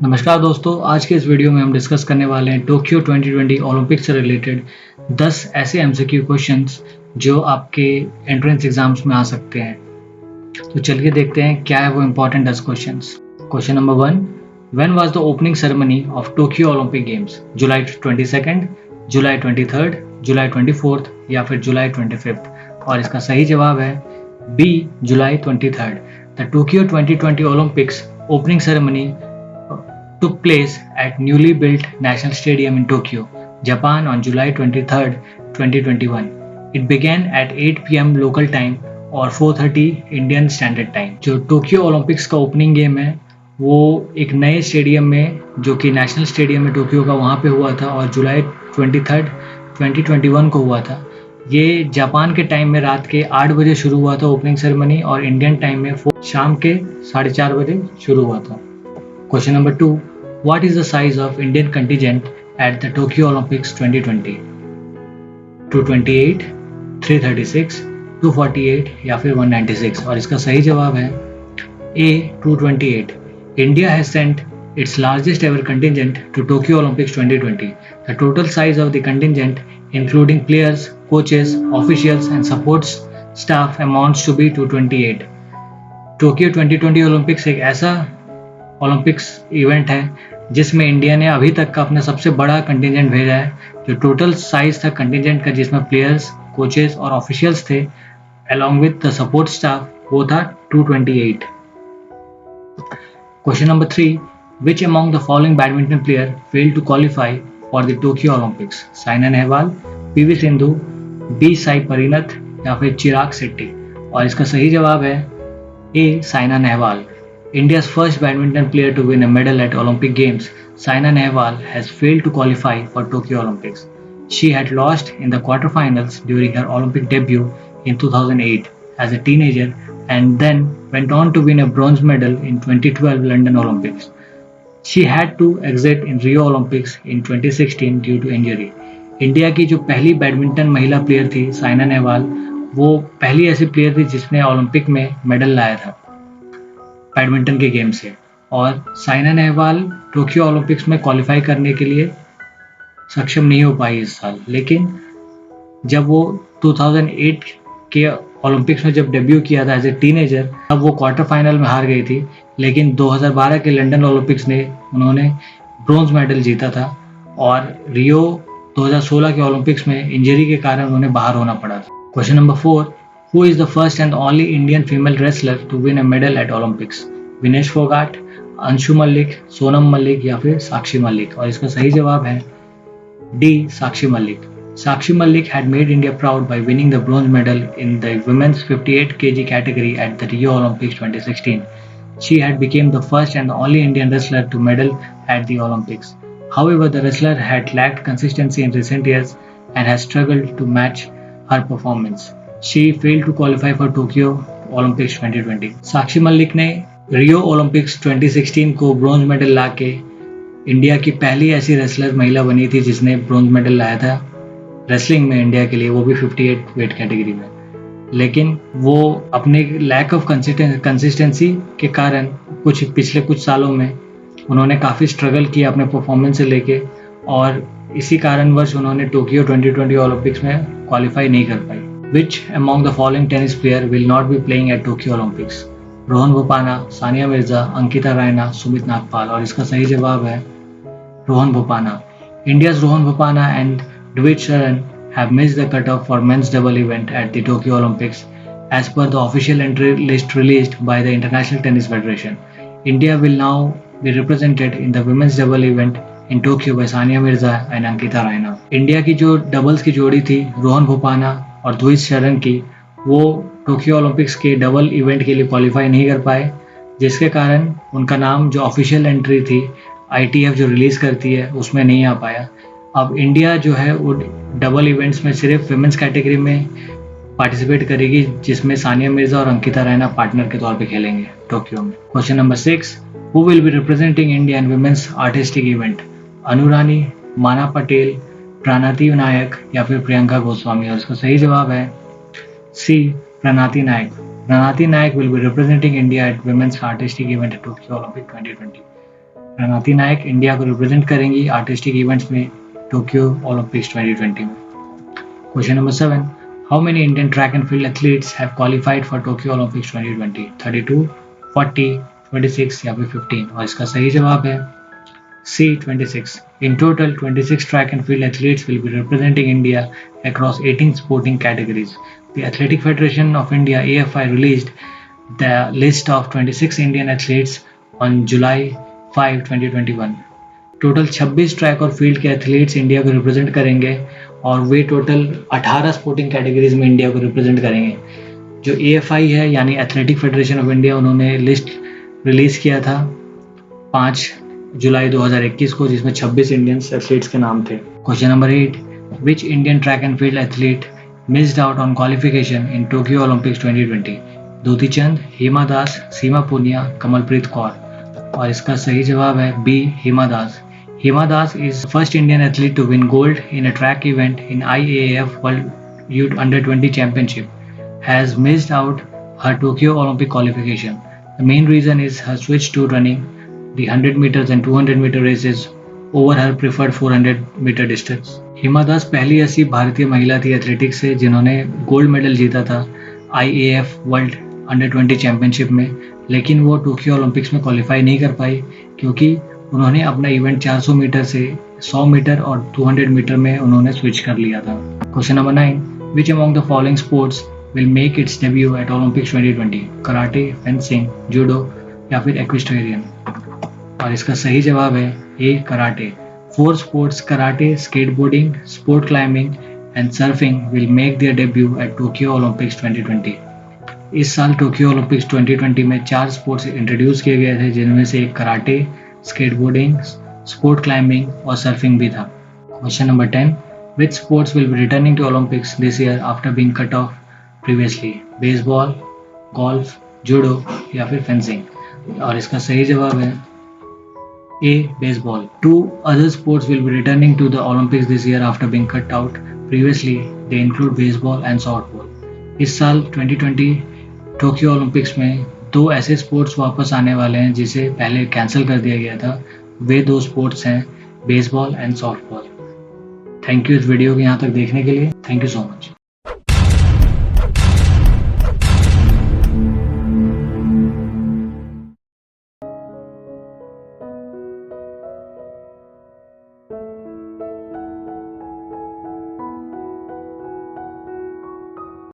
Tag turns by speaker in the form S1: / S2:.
S1: नमस्कार दोस्तों, आज के इस वीडियो में हम डिस्कस करने वाले हैं टोक्यो 2020 ओलंपिक से रिलेटेड 10 ऐसे एमसीक्यू क्वेश्चंस जो आपके एंट्रेंस एग्जाम्स में आ सकते हैं। तो चलिए देखते हैं क्या है वो important 10 questions. Question number 1, when was the opening ceremony of Tokyo Olympic games? July 22, July 23, July 24 या फिर जुलाई 25? और इसका सही जवाब है बी, जुलाई 23। The Tokyo 2020 Olympics opening ceremony took place at newly built National Stadium in Tokyo, Japan on July 23, 2021. It began at 8 p.m. local time और 4:30 Indian standard time. जो टोक्यो ओलंपिक्स का ओपनिंग गेम है वो एक नए stadium में, जो कि नेशनल स्टेडियम में टोक्यो का, वहाँ पे हुआ था और जुलाई 23, 2021 को हुआ था। ये जापान के टाइम में रात के 8 बजे शुरू हुआ था ओपनिंग सेरेमनी और इंडियन टाइम में शाम के 4:30 बजे शुरू हुआ था। Question number 2, what is the size of Indian contingent at the Tokyo Olympics 2020? 228, 336, 248 या फिर 196? और इसका सही जवाब है A, 228. India has sent its largest ever contingent to Tokyo Olympics 2020. The total size of the contingent, including players, coaches, officials and support staff, amounts to be 228. Tokyo 2020 Olympics एक ऐसा Olympics event है जिसमें India ने अभी तक का अपना सबसे बड़ा कंटिजेंट भेजा है। जो टोटल साइज था कंटिजेंट का, जिसमें प्लेयर्स, कोचेस और ऑफिशियल्स थे along with the support staff, वो था 228। Question number 3, which among the following badminton player failed to qualify for the Tokyo Olympics? Saina Nehwal, PV Sindhu, B Sai Praneeth या फिर चिराग शेट्टी? और इसका सही जवाब है A, Saina Nehwal. India's first badminton player to win a medal at Olympic Games, Saina Nehwal has failed to qualify for Tokyo Olympics. She had lost in the quarterfinals during her Olympic debut in 2008 as a teenager and then went on to win a bronze medal in 2012 London Olympics. She had to exit in Rio Olympics in 2016 due to injury. India की जो पहली badminton महिला player थी साइना नेहवाल, वो पहली ऐसी player थी जिसने ओलंपिक में मेडल लाया था बैडमिंटन के गेम से। और साइना नेहवाल टोक्यो ओलंपिक्स में क्वालिफाई करने के लिए सक्षम नहीं हो पाई इस साल, लेकिन जब वो 2008 के ओलंपिक्स में जब डेब्यू किया था एज ए टीनेजर, तब वो क्वार्टर फाइनल में हार गई थी। लेकिन 2012 के लंदन ओलंपिक्स ने उन्होंने ब्रोंज मेडल जीता था और रियो 2016 के ओलंपिक्स में इंजरी के कारण उन्हें बाहर होना पड़ा था। Question number 4, Who is the first and only Indian female wrestler to win a medal at Olympics? Vinesh Phogat, Anshu Malik, Sonam Malik या फिर साक्षी मलिक? और इसका सही जवाब है D, Sakshi Malik. Sakshi Malik had made India proud by winning the bronze medal in the women's 58 kg category at the Rio Olympics 2016. She had become the first and only Indian wrestler to medal at the Olympics. However, the wrestler had lacked consistency in recent years and has struggled to match her performance. She failed to qualify for Tokyo Olympics 2020. Sakshi Malik ने Rio Olympics 2016 को bronze medal लाके India की पहली ऐसी wrestler महिला बनी थी जिसने ब्रोंज मेडल लाया था रेसलिंग में इंडिया के लिए, वो भी 58 वेट कैटेगरी में। लेकिन वो अपने लैक ऑफ कंसिस्टेंसी के कारण पिछले कुछ सालों में उन्होंने काफ़ी स्ट्रगल किया अपने परफॉर्मेंस से लेके, और इसी कारणवश उन्होंने टोक्यो 2020 ओलंपिक्स में क्वालिफाई नहीं कर पाई। Which among the following tennis player will not be playing at Tokyo Olympics? Rohan बोपाना, Sania Mirza, Ankita Raina, Sumit Nagpal? और इसका सही जवाब है Rohan बोपाना. India's Rohan Bopanna and Dvij Sharan have missed the cutoff for men's double event at the Tokyo Olympics as per the official entry list released by the International Tennis Federation. India will now be represented in the women's double event in Tokyo by Sania Mirza and Ankita Raina. India की जो doubles की जोड़ी थी रोहन बोपाना और द्विज शरण की, वो टोक्यो ओलंपिक्स के डबल इवेंट के लिए क्वालिफाई नहीं कर पाए, जिसके कारण उनका नाम जो ऑफिशियल एंट्री थी ITF जो रिलीज़ करती है उसमें नहीं आ पाया। अब इंडिया जो है वो डबल इवेंट्स में सिर्फ विमेंस कैटेगरी में पार्टिसिपेट करेगी, जिसमें सानिया मिर्जा और अंकिता रैना पार्टनर के तौर पे खेलेंगे टोक्यो में। Question number 6, who will be representing India in women's artistic event? Anurani, माना पटेल, प्रणति नायक या फिर प्रियंका गोस्वामी? और इसका सही जवाब है सी, प्रणति नायक. Pranati Nayak will be representing India at Women's Artistic Event at Tokyo Olympic 2020. Pranati Nayak India को रिप्रेजेंट करेंगी आर्टिस्टिक इवेंट्स में टोक्यो ओलंपिक्स 2020 में। Question number 7, how many Indian track and field athletes have qualified for Tokyo Olympics 2020? 32, 40, 26 या फिर 15? और इसका सही जवाब है C, 26. In total, 26 track and field athletes will be representing India across 18 sporting categories. The Athletic Federation of India (AFI) released the list of 26 Indian athletes on July 5, 2021. Total 26 track और field के athletes India को represent करेंगे और वे total 18 sporting categories में India को represent करेंगे। जो AFI है यानी एथलेटिक फेडरेशन ऑफ इंडिया, उन्होंने लिस्ट रिलीज़ किया था 5 जुलाई 2021 को, जिसमें 26 इंडियन एथलीट्स के नाम थे। Question number 8, which Indian track and field athlete missed out on qualification in Tokyo Olympics 2020? द्युति चंद, हिमा दास, सीमा पुनिया, कमलप्रीत कौर? और इसका सही जवाब है B, Hima Das. Hima Das is the first Indian athlete to win gold in a track event in IAAF World Youth Under-20 Championship. Has missed out her Tokyo Olympic qualification. The main reason is her switch to running the 100 meters and 200 meter races over her preferred 400 meter distance. Hima Das पहली ऐसी भारतीय महिला थी athletics से जिन्होंने gold medal जीता था IAAF world under 20 championship में, लेकिन वो टोक्यो ओलंपिक्स में क्वालिफाई नहीं कर पाई क्योंकि उन्होंने अपना इवेंट 400 मीटर से 100 मीटर और 200 मीटर में उन्होंने स्विच कर लिया था। Question number 9, which among the following sports will make it's debut eight Olympics 2020? Karate, fencing, judo या फिर एक्विस्टेरियन? और इसका सही जवाब है A, karate. 4 sports, karate, skateboarding, sport climbing and surfing will make their debut at Tokyo Olympics 2020. इस साल Tokyo Olympics 2020 में 4 स्पोर्ट्स इंट्रोड्यूस किए गए थे, जिनमें से एक कराटे, स्केटबोर्डिंग, स्पोर्ट क्लाइंबिंग और सर्फिंग भी था। Question number 10, which sports will be returning to Olympics this year after being cut off previously? Baseball, golf, judo या फिर फेंसिंग? और इसका सही जवाब है A, baseball. 2 other sports will be returning to the Olympics this year after being cut out previously. They include baseball and softball. इस साल 2020 Tokyo Olympics में 2 ऐसे स्पोर्ट्स वापस आने वाले हैं जिसे पहले कैंसिल कर दिया गया था। वे 2 स्पोर्ट्स हैं baseball and softball. Thank you इस वीडियो को यहाँ तक देखने के लिए। Thank you so much.